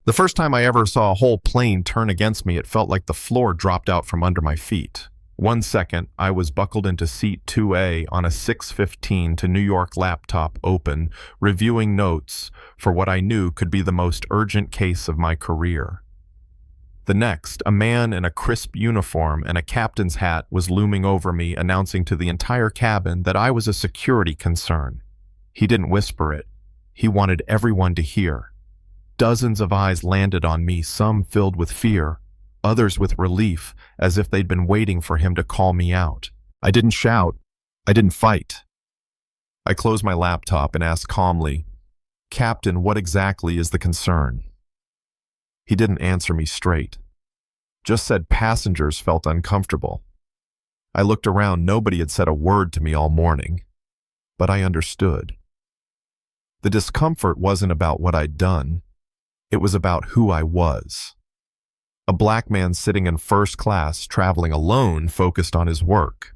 The first time I ever saw a whole plane turn against me, it felt like the floor dropped out from under my feet. 1 second, I was buckled into seat 2A on a 6:15 to New York laptop open, reviewing notes for what I knew could be the most urgent case of my career. The next, a man in a crisp uniform and a captain's hat was looming over me, announcing to the entire cabin that I was a security concern. He didn't whisper it. He wanted everyone to hear. Dozens of eyes landed on me, some filled with fear, others with relief, as if they'd been waiting for him to call me out. I didn't shout. I didn't fight. I closed my laptop and asked calmly, "Captain, what exactly is the concern?" He didn't answer me straight. Just said passengers felt uncomfortable. I looked around. Nobody had said a word to me all morning. But I understood. The discomfort wasn't about what I'd done. It was about who I was. A black man sitting in first class, traveling alone, focused on his work.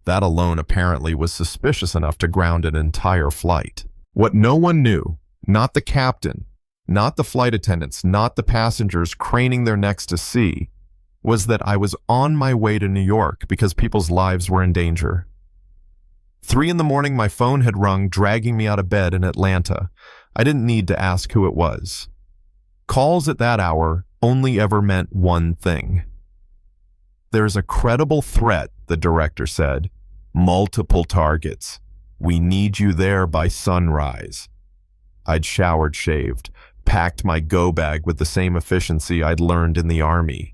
That alone apparently was suspicious enough to ground an entire flight. What no one knew, not the captain, not the flight attendants, not the passengers craning their necks to see, was that I was on my way to New York because people's lives were in danger. 3 in the morning, my phone had rung, dragging me out of bed in Atlanta. I didn't need to ask who it was. Calls at that hour only ever meant one thing. "There's a credible threat," the director said. "Multiple targets. We need you there by sunrise." I'd showered, shaved, packed my go bag with the same efficiency I'd learned in the Army.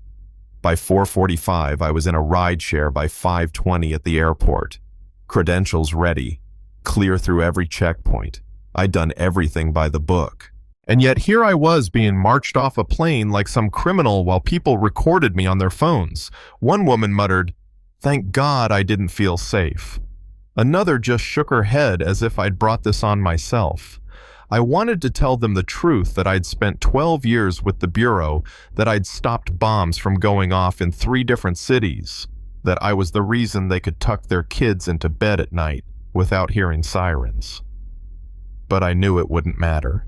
By 4:45, I was in a rideshare by 5:20 at the airport. Credentials ready, clear through every checkpoint. I'd done everything by the book. And yet here I was being marched off a plane like some criminal while people recorded me on their phones. One woman muttered, "Thank God I didn't feel safe." Another just shook her head as if I'd brought this on myself. I wanted to tell them the truth, that I'd spent 12 years with the Bureau, that I'd stopped bombs from going off in 3 different cities, that I was the reason they could tuck their kids into bed at night without hearing sirens. But I knew it wouldn't matter.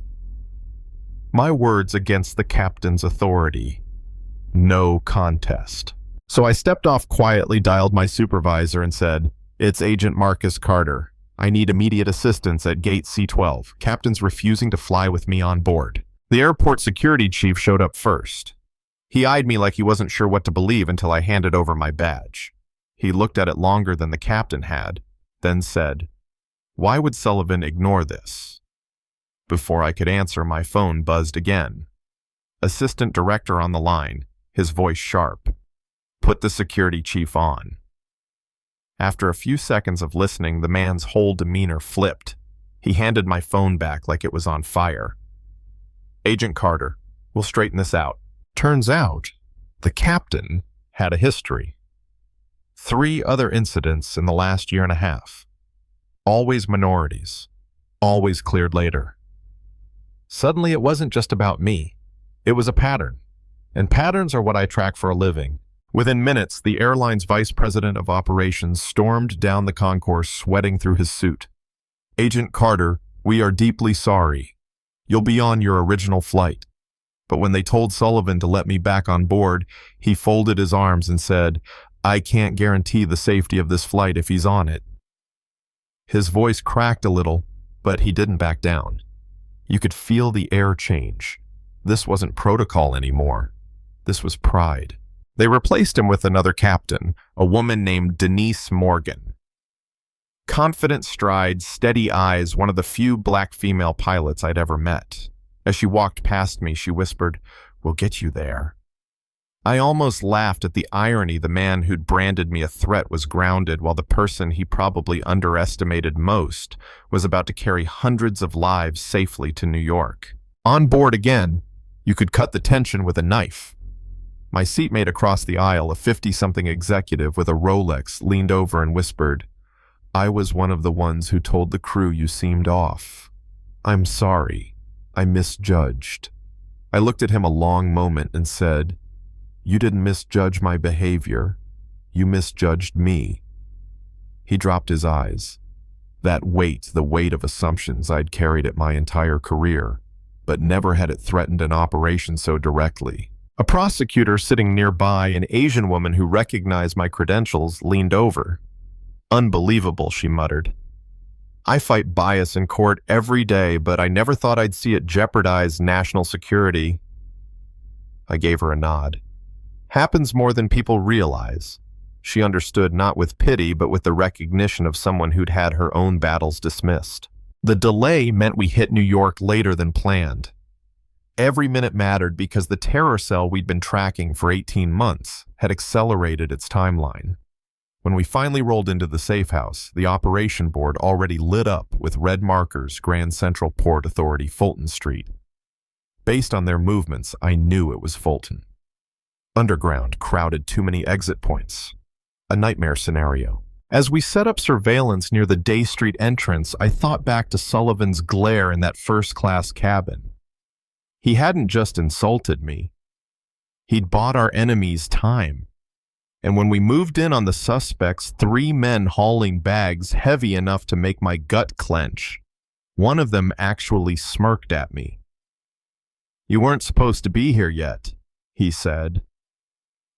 My words against the captain's authority. No contest. So I stepped off quietly, dialed my supervisor, and said, "It's Agent Marcus Carter. I need immediate assistance at gate C12. Captain's refusing to fly with me on board." The airport security chief showed up first. He eyed me like he wasn't sure what to believe until I handed over my badge. He looked at it longer than the captain had, then said, "Why would Sullivan ignore this?" Before I could answer, my phone buzzed again. Assistant director on the line, his voice sharp. "Put the security chief on." After a few seconds of listening, the man's whole demeanor flipped. He handed my phone back like it was on fire. "Agent Carter, we'll straighten this out." Turns out, the captain had a history. 3 other incidents in the last year and a half. Always minorities. Always cleared later. Suddenly, it wasn't just about me. It was a pattern. And patterns are what I track for a living. Within minutes, the airline's vice president of operations stormed down the concourse, sweating through his suit. "Agent Carter, we are deeply sorry. You'll be on your original flight." But when they told Sullivan to let me back on board, he folded his arms and said, "I can't guarantee the safety of this flight if he's on it." His voice cracked a little, but he didn't back down. You could feel the air change. This wasn't protocol anymore. This was pride. They replaced him with another captain, a woman named Denise Morgan. Confident strides, steady eyes, one of the few black female pilots I'd ever met. As she walked past me, she whispered, "We'll get you there." I almost laughed at the irony. The man who'd branded me a threat was grounded, while the person he probably underestimated most was about to carry hundreds of lives safely to New York. On board again, you could cut the tension with a knife. My seatmate across the aisle, a 50-something executive with a Rolex, leaned over and whispered, "I was one of the ones who told the crew you seemed off. I'm sorry. I misjudged." I looked at him a long moment and said, "You didn't misjudge my behavior. You misjudged me." He dropped his eyes. That weight, the weight of assumptions I'd carried it my entire career. but never had it threatened an operation so directly. A prosecutor sitting nearby, an Asian woman who recognized my credentials, leaned over. "Unbelievable," she muttered. "I fight bias in court every day, but I never thought I'd see it jeopardize national security." I gave her a nod. "Happens more than people realize." She understood, not with pity, but with the recognition of someone who'd had her own battles dismissed. The delay meant we hit New York later than planned. Every minute mattered because the terror cell we'd been tracking for 18 months had accelerated its timeline. When we finally rolled into the safe house, the operation board already lit up with red markers, Grand Central Port Authority, Fulton Street. Based on their movements, I knew it was Fulton. Underground, crowded, too many exit points. A nightmare scenario. As we set up surveillance near the Day Street entrance, I thought back to Sullivan's glare in that first-class cabin. He hadn't just insulted me. He'd bought our enemies time. And when we moved in on the suspects, 3 men hauling bags heavy enough to make my gut clench, one of them actually smirked at me. "You weren't supposed to be here yet," he said.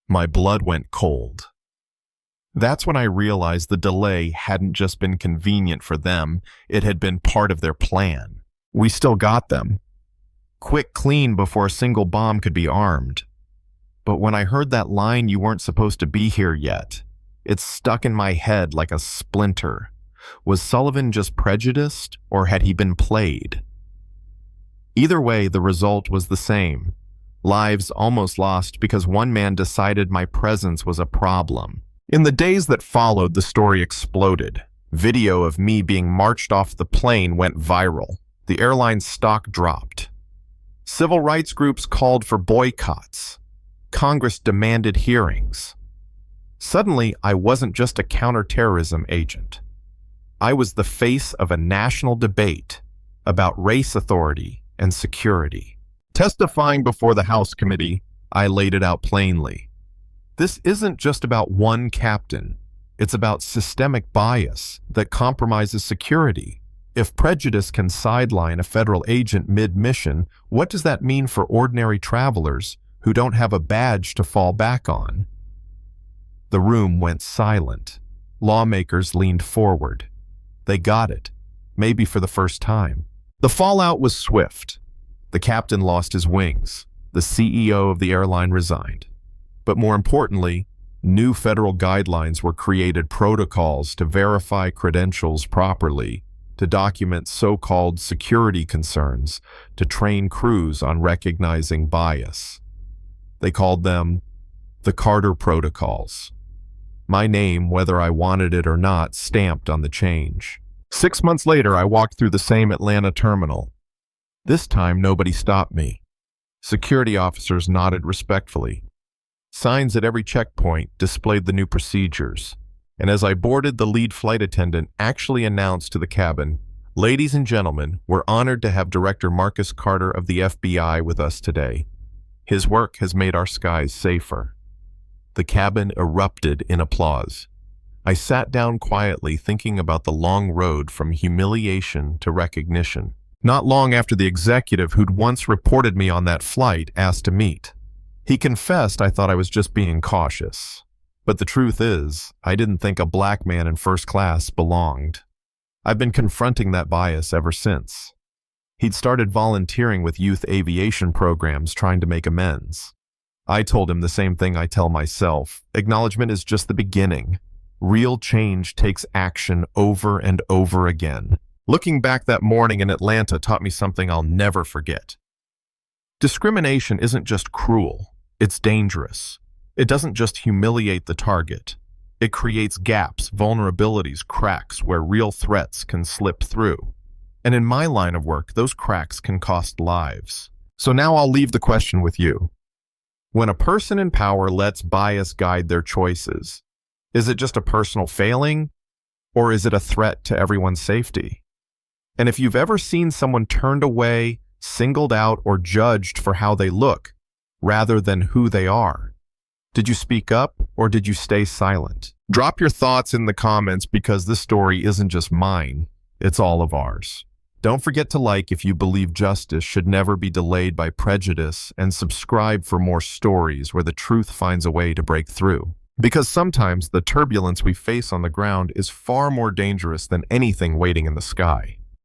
My blood went cold. That's when I realized the delay hadn't just been convenient for them, it had been part of their plan. We still got them. Quick, clean, before a single bomb could be armed. But when I heard that line, "You weren't supposed to be here yet," it stuck in my head like a splinter. Was Sullivan just prejudiced, or had he been played? Either way, the result was the same. Lives almost lost because one man decided my presence was a problem. In the days that followed, the story exploded. Video of me being marched off the plane went viral. The airline's stock dropped. Civil rights groups called for boycotts. Congress demanded hearings. Suddenly, I wasn't just a counterterrorism agent. I was the face of a national debate about race authority and security. Testifying before the House committee, I laid it out plainly. This isn't just about one captain. It's about systemic bias that compromises security. If prejudice can sideline a federal agent mid-mission, what does that mean for ordinary travelers who don't have a badge to fall back on? The room went silent. Lawmakers leaned forward. They got it, maybe for the first time. The fallout was swift. The captain lost his wings. The CEO of the airline resigned. But more importantly, new federal guidelines were created, protocols to verify credentials properly, to document so-called security concerns, to train crews on recognizing bias. They called them the Carter Protocols. My name, whether I wanted it or not, stamped on the change. 6 months later, I walked through the same Atlanta terminal. This time, nobody stopped me. Security officers nodded respectfully. Signs at every checkpoint displayed the new procedures. And as I boarded, the lead flight attendant actually announced to the cabin, "Ladies and gentlemen, we're honored to have Director Marcus Carter of the FBI with us today. His work has made our skies safer." The cabin erupted in applause. I sat down quietly, thinking about the long road from humiliation to recognition. Not long after, the executive who'd once reported me on that flight asked to meet. He confessed I thought I was just being cautious. But the truth is, I didn't think a black man in first class belonged. I've been confronting that bias ever since. He'd started volunteering with youth aviation programs, trying to make amends. I told him the same thing I tell myself. Acknowledgement is just the beginning. Real change takes action over and over again. Looking back, that morning in Atlanta taught me something I'll never forget. Discrimination isn't just cruel, it's dangerous. It doesn't just humiliate the target. It creates gaps, vulnerabilities, cracks where real threats can slip through. And in my line of work, those cracks can cost lives. So now I'll leave the question with you. When a person in power lets bias guide their choices, is it just a personal failing, or is it a threat to everyone's safety? And if you've ever seen someone turned away, singled out, or judged for how they look, rather than who they are, did you speak up, or did you stay silent? Drop your thoughts in the comments, because this story isn't just mine, it's all of ours. Don't forget to like if you believe justice should never be delayed by prejudice, and subscribe for more stories where the truth finds a way to break through. Because sometimes the turbulence we face on the ground is far more dangerous than anything waiting in the sky.